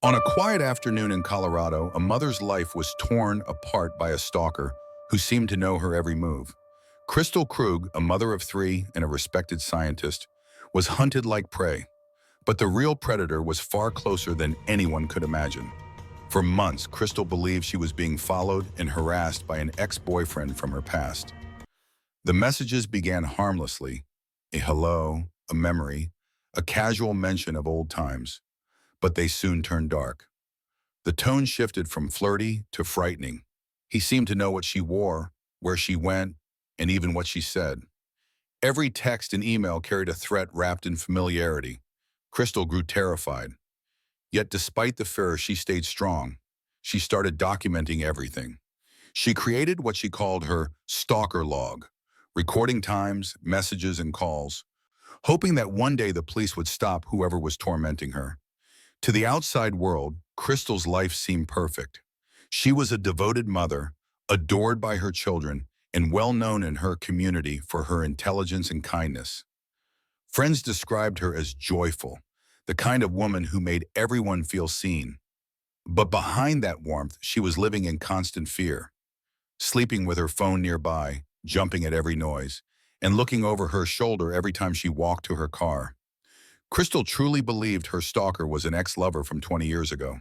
On a quiet afternoon in Colorado, a mother's life was torn apart by a stalker who seemed to know her every move. Kristil Krug, a mother of three and a respected scientist, was hunted like prey. But the real predator was far closer than anyone could imagine. For months, Kristil believed she was being followed and harassed by an ex-boyfriend from her past. The messages began harmlessly, a hello, a memory, a casual mention of old times, but they soon turned dark. The tone shifted from flirty to frightening. He seemed to know what she wore, where she went, and even what she said. Every text and email carried a threat wrapped in familiarity. Kristil grew terrified. Yet despite the fear, she stayed strong. She started documenting everything. She created what she called her stalker log, recording times, messages, and calls, hoping that one day the police would stop whoever was tormenting her. To the outside world, Kristil's life seemed perfect. She was a devoted mother, adored by her children, and well known in her community for her intelligence and kindness. Friends described her as joyful, the kind of woman who made everyone feel seen. But behind that warmth, she was living in constant fear, sleeping with her phone nearby, jumping at every noise, and looking over her shoulder every time she walked to her car. Kristil truly believed her stalker was an ex-lover from 20 years ago,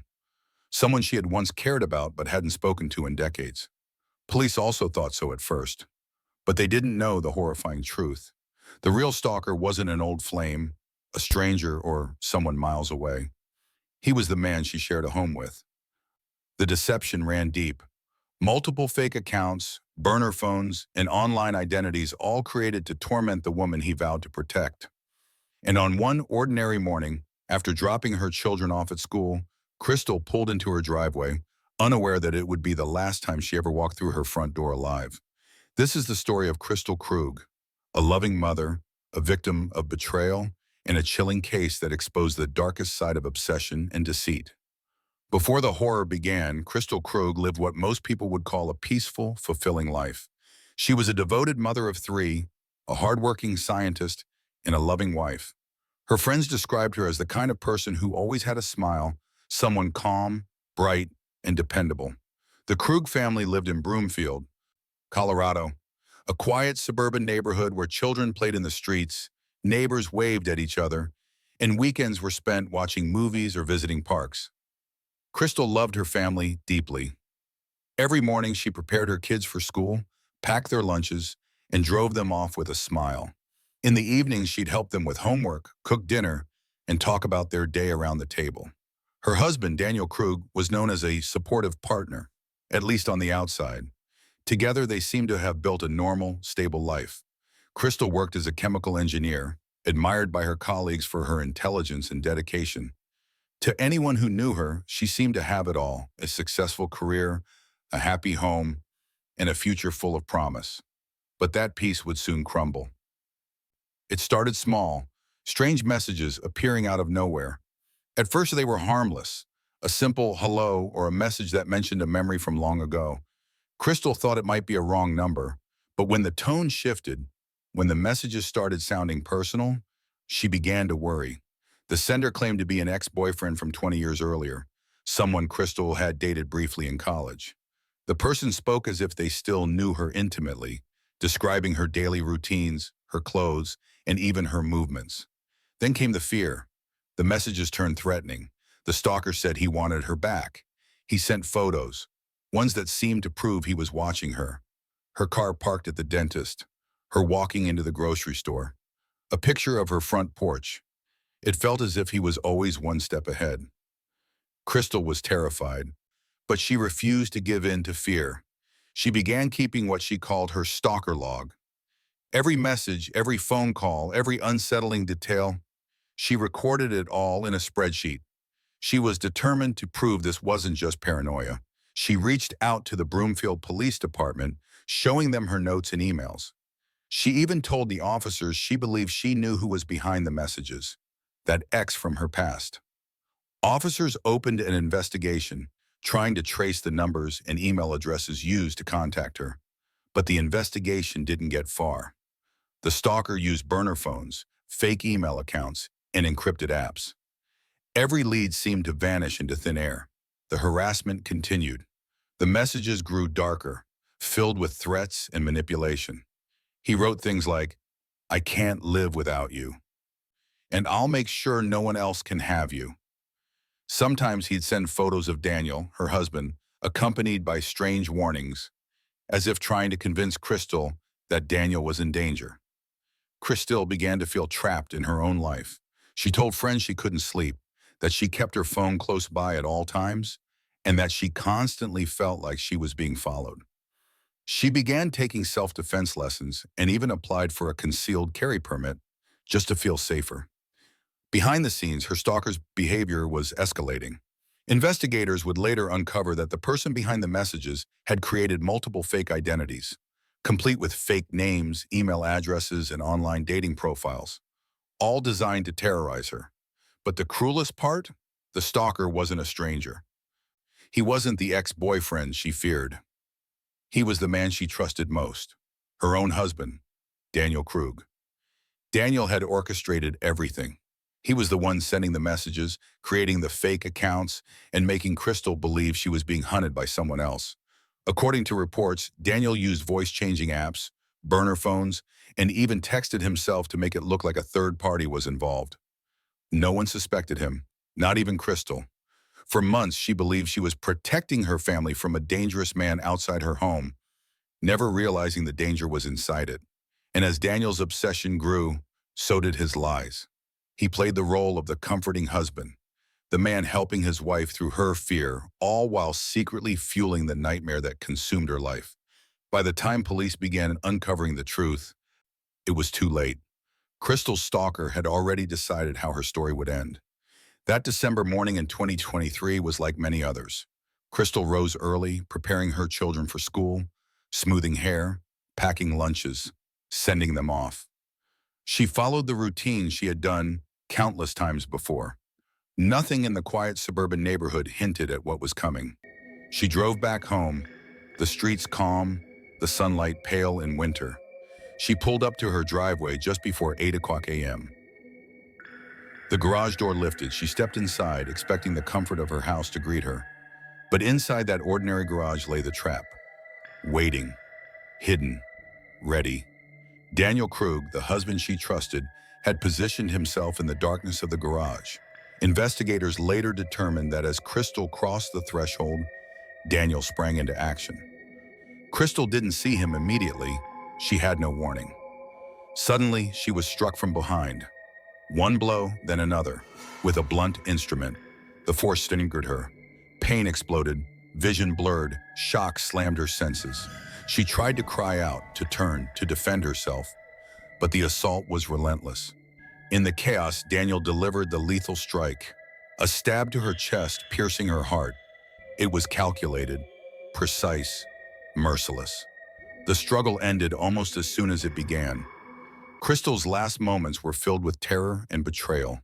someone she had once cared about but hadn't spoken to in decades. Police also thought so at first, but they didn't know the horrifying truth. The real stalker wasn't an old flame, a stranger, or someone miles away. He was the man she shared a home with. The deception ran deep. Multiple fake accounts, burner phones, and online identities all created to torment the woman he vowed to protect. And on one ordinary morning, after dropping her children off at school, Kristil pulled into her driveway, unaware that it would be the last time she ever walked through her front door alive. This is the story of Kristil Krug, a loving mother, a victim of betrayal, and a chilling case that exposed the darkest side of obsession and deceit. Before the horror began, Kristil Krug lived what most people would call a peaceful, fulfilling life. She was a devoted mother of three, a hardworking scientist, and a loving wife. Her friends described her as the kind of person who always had a smile, someone calm, bright, and dependable. The Krug family lived in Broomfield, Colorado, a quiet suburban neighborhood where children played in the streets, neighbors waved at each other, and weekends were spent watching movies or visiting parks. Kristil loved her family deeply. Every morning she prepared her kids for school, packed their lunches, and drove them off with a smile. In the evenings, she'd help them with homework, cook dinner, and talk about their day around the table. Her husband, Daniel Krug, was known as a supportive partner, at least on the outside. Together, they seemed to have built a normal, stable life. Kristil worked as a chemical engineer, admired by her colleagues for her intelligence and dedication. To anyone who knew her, she seemed to have it all: a successful career, a happy home, and a future full of promise. But that peace would soon crumble. It started small, strange messages appearing out of nowhere. At first they were harmless, a simple hello or a message that mentioned a memory from long ago. Kristil thought it might be a wrong number, but when the tone shifted, when the messages started sounding personal, she began to worry. The sender claimed to be an ex-boyfriend from 20 years earlier, someone Kristil had dated briefly in college. The person spoke as if they still knew her intimately, describing her daily routines, her clothes, and even her movements. Then came the fear. The messages turned threatening. The stalker said he wanted her back. He sent photos, ones that seemed to prove he was watching her car parked at the dentist, her walking into the grocery store, a picture of her front porch. It felt as if he was always one step ahead. Kristil was terrified, but she refused to give in to fear. She began keeping what she called her stalker log. Every message, every phone call, every unsettling detail, she recorded it all in a spreadsheet. She was determined to prove this wasn't just paranoia. She reached out to the Broomfield Police Department, showing them her notes and emails. She even told the officers she believed she knew who was behind the messages, that ex from her past. Officers opened an investigation, trying to trace the numbers and email addresses used to contact her. But the investigation didn't get far. The stalker used burner phones, fake email accounts, and encrypted apps. Every lead seemed to vanish into thin air. The harassment continued. The messages grew darker, filled with threats and manipulation. He wrote things like, "I can't live without you," and "I'll make sure no one else can have you." Sometimes he'd send photos of Daniel, her husband, accompanied by strange warnings, as if trying to convince Kristil that Daniel was in danger. Kristil began to feel trapped in her own life. She told friends she couldn't sleep, that she kept her phone close by at all times, and that she constantly felt like she was being followed. She began taking self-defense lessons and even applied for a concealed carry permit just to feel safer. Behind the scenes, her stalker's behavior was escalating. Investigators would later uncover that the person behind the messages had created multiple fake identities, complete with fake names, email addresses, and online dating profiles, all designed to terrorize her. But the cruelest part? The stalker wasn't a stranger. He wasn't the ex-boyfriend she feared. He was the man she trusted most, her own husband, Daniel Krug. Daniel had orchestrated everything. He was the one sending the messages, creating the fake accounts, and making Kristil believe she was being hunted by someone else. According to reports, Daniel used voice-changing apps, burner phones, and even texted himself to make it look like a third party was involved. No one suspected him, not even Kristil. For months, she believed she was protecting her family from a dangerous man outside her home, never realizing the danger was inside it. And as Daniel's obsession grew, so did his lies. He played the role of the comforting husband, the man helping his wife through her fear, all while secretly fueling the nightmare that consumed her life. By the time police began uncovering the truth, it was too late. Kristil's stalker had already decided how her story would end. That December morning in 2023 was like many others. Kristil rose early, preparing her children for school, smoothing hair, packing lunches, sending them off. She followed the routine she had done countless times before. Nothing in the quiet suburban neighborhood hinted at what was coming. She drove back home, the streets calm, the sunlight pale in winter. She pulled up to her driveway just before 8 o'clock a.m. The garage door lifted. She stepped inside, expecting the comfort of her house to greet her. But inside that ordinary garage lay the trap, waiting, hidden, ready. Daniel Krug, the husband she trusted, had positioned himself in the darkness of the garage. Investigators later determined that as Kristil crossed the threshold, Daniel sprang into action. Kristil didn't see him immediately. She had no warning. Suddenly, she was struck from behind. One blow, then another, with a blunt instrument. The force stingered her. Pain exploded, vision blurred, shock slammed her senses. She tried to cry out, to turn, to defend herself, but the assault was relentless. In the chaos, Daniel delivered the lethal strike, a stab to her chest, piercing her heart. It was calculated, precise, merciless. The struggle ended almost as soon as it began. Kristil's last moments were filled with terror and betrayal.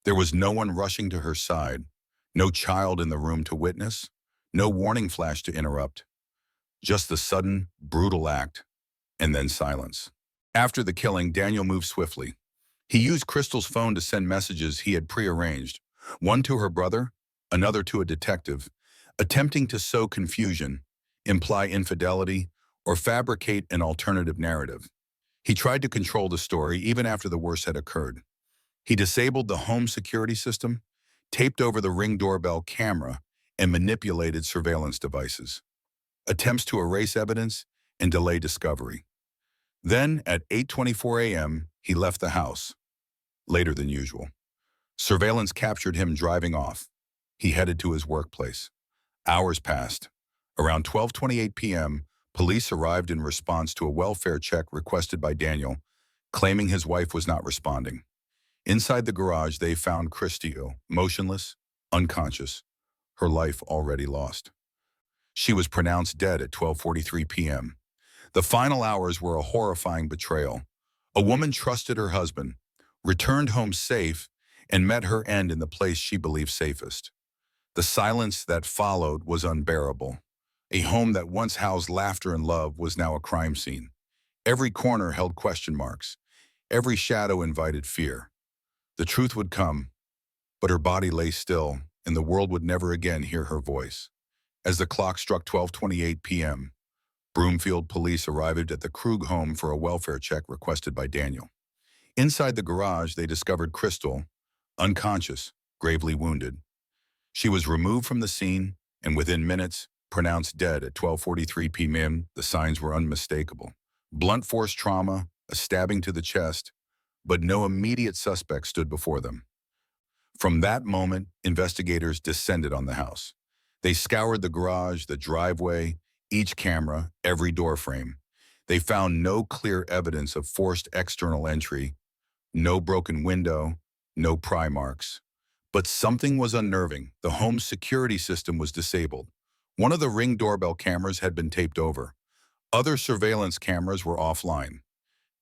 There was no one rushing to her side, no child in the room to witness, no warning flash to interrupt. Just the sudden, brutal act, and then silence. After the killing, Daniel moved swiftly. He used Kristil's phone to send messages he had prearranged, one to her brother, another to a detective, attempting to sow confusion, imply infidelity, or fabricate an alternative narrative. He tried to control the story even after the worst had occurred. He disabled the home security system, taped over the Ring doorbell camera, and manipulated surveillance devices. Attempts to erase evidence and delay discovery. Then, at 8:24 a.m., he left the house, later than usual. Surveillance captured him driving off. He headed to his workplace. Hours passed. Around 12:28 p.m., police arrived in response to a welfare check requested by Daniel, claiming his wife was not responding. Inside the garage, they found Kristil, motionless, unconscious, her life already lost. She was pronounced dead at 12:43 p.m. The final hours were a horrifying betrayal. A woman trusted her husband, returned home safe, and met her end in the place she believed safest. The silence that followed was unbearable. A home that once housed laughter and love was now a crime scene. Every corner held question marks. Every shadow invited fear. The truth would come, but her body lay still, and the world would never again hear her voice. As the clock struck 12:28 p.m., Broomfield police arrived at the Krug home for a welfare check requested by Daniel. Inside the garage, they discovered Kristil, unconscious, gravely wounded. She was removed from the scene and within minutes pronounced dead at 12:43 p.m. The signs were unmistakable. Blunt force trauma, a stabbing to the chest, but no immediate suspect stood before them. From that moment, investigators descended on the house. They scoured the garage, the driveway, each camera, every door frame. They found no clear evidence of forced external entry, no broken window, no pry marks. But something was unnerving. The home's security system was disabled. One of the Ring doorbell cameras had been taped over. Other surveillance cameras were offline.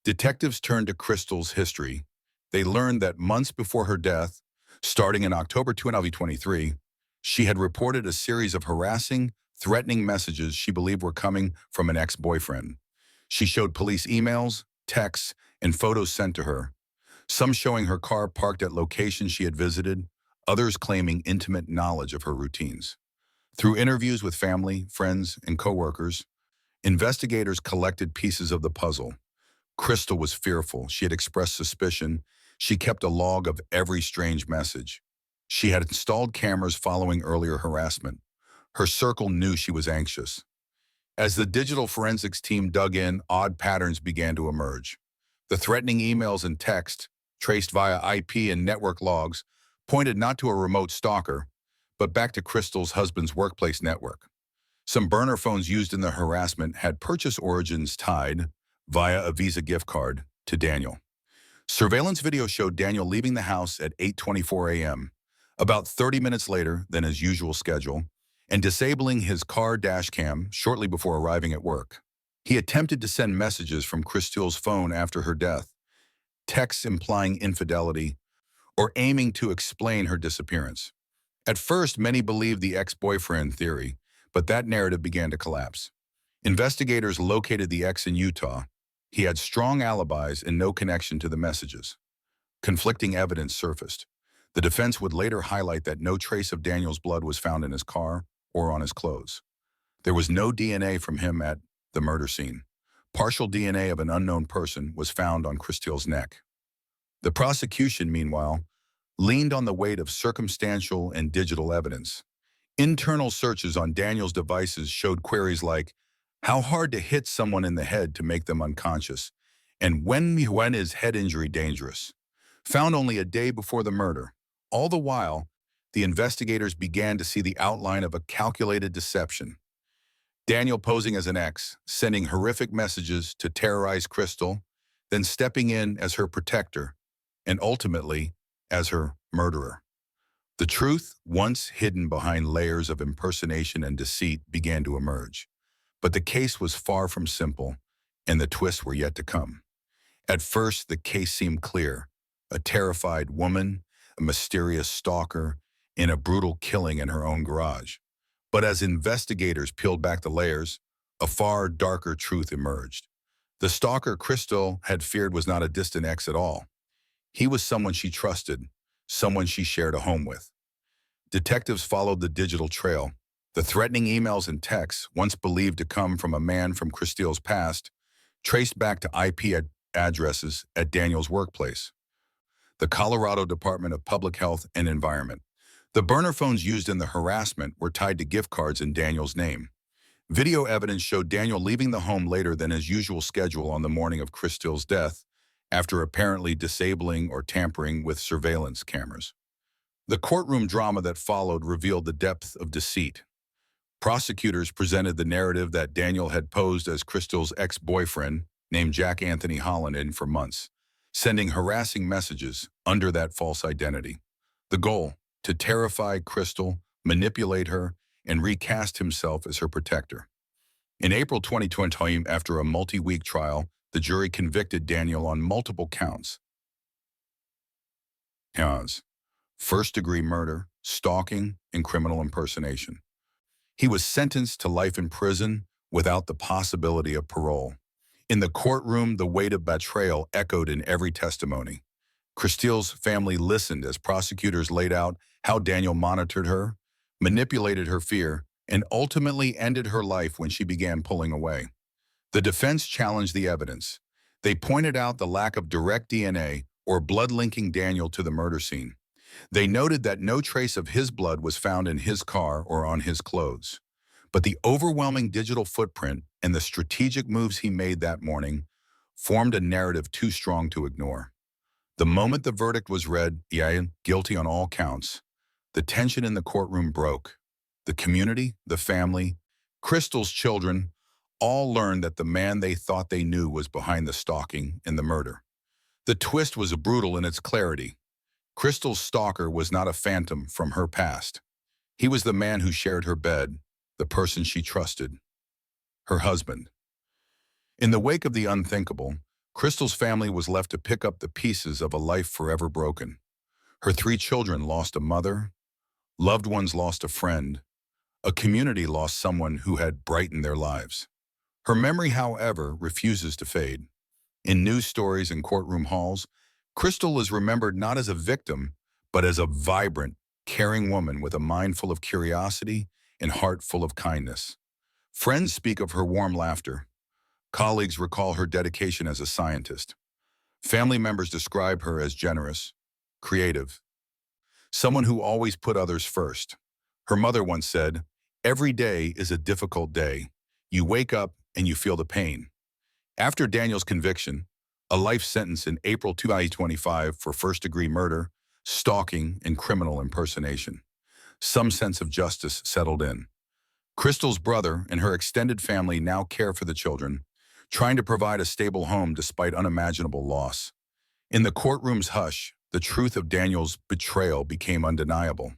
Detectives turned to Kristil's history. They learned that months before her death, starting in October 2023, she had reported a series of harassing, threatening messages she believed were coming from an ex-boyfriend. She showed police emails, texts, and photos sent to her, some showing her car parked at locations she had visited, others claiming intimate knowledge of her routines. Through interviews with family, friends, and coworkers, investigators collected pieces of the puzzle. Kristil was fearful. She had expressed suspicion. She kept a log of every strange message. She had installed cameras following earlier harassment. Her circle knew she was anxious. As the digital forensics team dug in, odd patterns began to emerge. The threatening emails and text, traced via IP and network logs, pointed not to a remote stalker, but back to Kristil's husband's workplace network. Some burner phones used in the harassment had purchase origins tied, via a Visa gift card, to Daniel. Surveillance video showed Daniel leaving the house at 8:24 a.m., about 30 minutes later than his usual schedule, and disabling his car dash cam shortly before arriving at work. He attempted to send messages from Kristil's phone after her death, texts implying infidelity, or aiming to explain her disappearance. At first, many believed the ex-boyfriend theory, but that narrative began to collapse. Investigators located the ex in Utah. He had strong alibis and no connection to the messages. Conflicting evidence surfaced. The defense would later highlight that no trace of Daniel's blood was found in his car or on his clothes. There was no DNA from him at the murder scene. Partial DNA of an unknown person was found on Kristil's neck. The prosecution, meanwhile, leaned on the weight of circumstantial and digital evidence. Internal searches on Daniel's devices showed queries like, how hard to hit someone in the head to make them unconscious, and when is head injury dangerous? Found only a day before the murder. All the while, the investigators began to see the outline of a calculated deception. Daniel posing as an ex, sending horrific messages to terrorize Kristil, then stepping in as her protector, and ultimately as her murderer. The truth, once hidden behind layers of impersonation and deceit, began to emerge. But the case was far from simple, and the twists were yet to come. At first, the case seemed clear. A terrified woman, a mysterious stalker, and a brutal killing in her own garage. But as investigators peeled back the layers, a far darker truth emerged. The stalker Kristil had feared was not a distant ex at all. He was someone she trusted, someone she shared a home with. Detectives followed the digital trail. The threatening emails and texts, once believed to come from a man from Kristil's past, traced back to IP addresses at Daniel's workplace, the Colorado Department of Public Health and Environment. The burner phones used in the harassment were tied to gift cards in Daniel's name. Video evidence showed Daniel leaving the home later than his usual schedule on the morning of Kristil's death, after apparently disabling or tampering with surveillance cameras. The courtroom drama that followed revealed the depth of deceit. Prosecutors presented the narrative that Daniel had posed as Kristil's ex-boyfriend, named Jack Anthony Holland, for months, sending harassing messages under that false identity. The goal: to terrify Kristil, manipulate her, and recast himself as her protector. In April 2020, after a multi-week trial, the jury convicted Daniel on multiple counts. First-degree murder, stalking, and criminal impersonation. He was sentenced to life in prison without the possibility of parole. In the courtroom, the weight of betrayal echoed in every testimony. Kristil's family listened as prosecutors laid out how Daniel monitored her, manipulated her fear, and ultimately ended her life when she began pulling away. The defense challenged the evidence. They pointed out the lack of direct DNA or blood linking Daniel to the murder scene. They noted that no trace of his blood was found in his car or on his clothes. But the overwhelming digital footprint and the strategic moves he made that morning formed a narrative too strong to ignore. The moment the verdict was read, guilty on all counts, the tension in the courtroom broke. The community, the family, Kristil's children, all learned that the man they thought they knew was behind the stalking and the murder. The twist was brutal in its clarity. Kristil's stalker was not a phantom from her past. He was the man who shared her bed, the person she trusted, her husband. In the wake of the unthinkable, Kristil's family was left to pick up the pieces of a life forever broken. Her 3 children lost a mother, loved ones lost a friend, a community lost someone who had brightened their lives. Her memory, however, refuses to fade. In news stories and courtroom halls, Kristil is remembered not as a victim, but as a vibrant, caring woman with a mind full of curiosity and heart full of kindness. Friends speak of her warm laughter. Colleagues recall her dedication as a scientist. Family members describe her as generous, creative, someone who always put others first. Her mother once said, "Every day is a difficult day. You wake up and you feel the pain." After Daniel's conviction, a life sentence in April 2025 for first-degree murder, stalking, and criminal impersonation, some sense of justice settled in. Kristil's brother and her extended family now care for the children, trying to provide a stable home despite unimaginable loss. In the courtroom's hush, the truth of Daniel's betrayal became undeniable.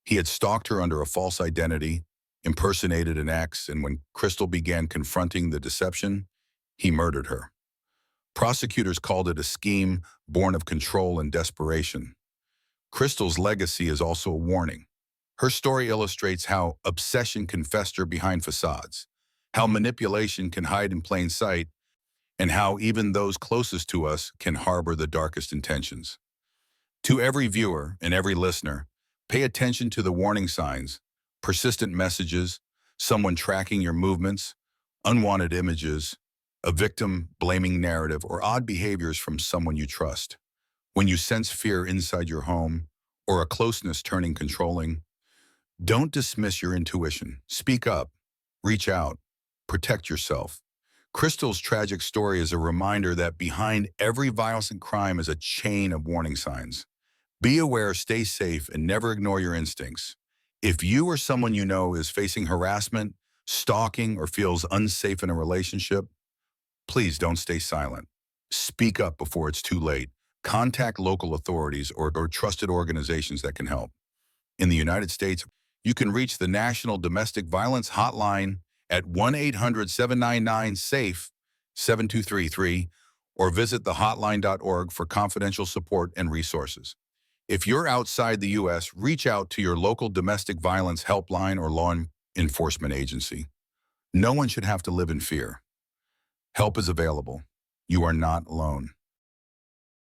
He had stalked her under a false identity, impersonated an ex, and when Kristil began confronting the deception, he murdered her. Prosecutors called it a scheme born of control and desperation. Kristil's legacy is also a warning. Her story illustrates how obsession can fester behind facades, how manipulation can hide in plain sight, and how even those closest to us can harbor the darkest intentions. To every viewer and every listener, pay attention to the warning signs, persistent messages, someone tracking your movements, unwanted images, a victim-blaming narrative, or odd behaviors from someone you trust. When you sense fear inside your home or a closeness turning controlling, don't dismiss your intuition. Speak up, reach out, protect yourself. Kristil's tragic story is a reminder that behind every violent crime is a chain of warning signs. Be aware, stay safe, and never ignore your instincts. If you or someone you know is facing harassment, stalking, or feels unsafe in a relationship, please don't stay silent. Speak up before it's too late. Contact local authorities or trusted organizations that can help. In the United States, you can reach the National Domestic Violence Hotline at 1-800-799-SAFE 7233 or visit thehotline.org for confidential support and resources. If you're outside the U.S., reach out to your local domestic violence helpline or law enforcement agency. No one should have to live in fear. Help is available. You are not alone.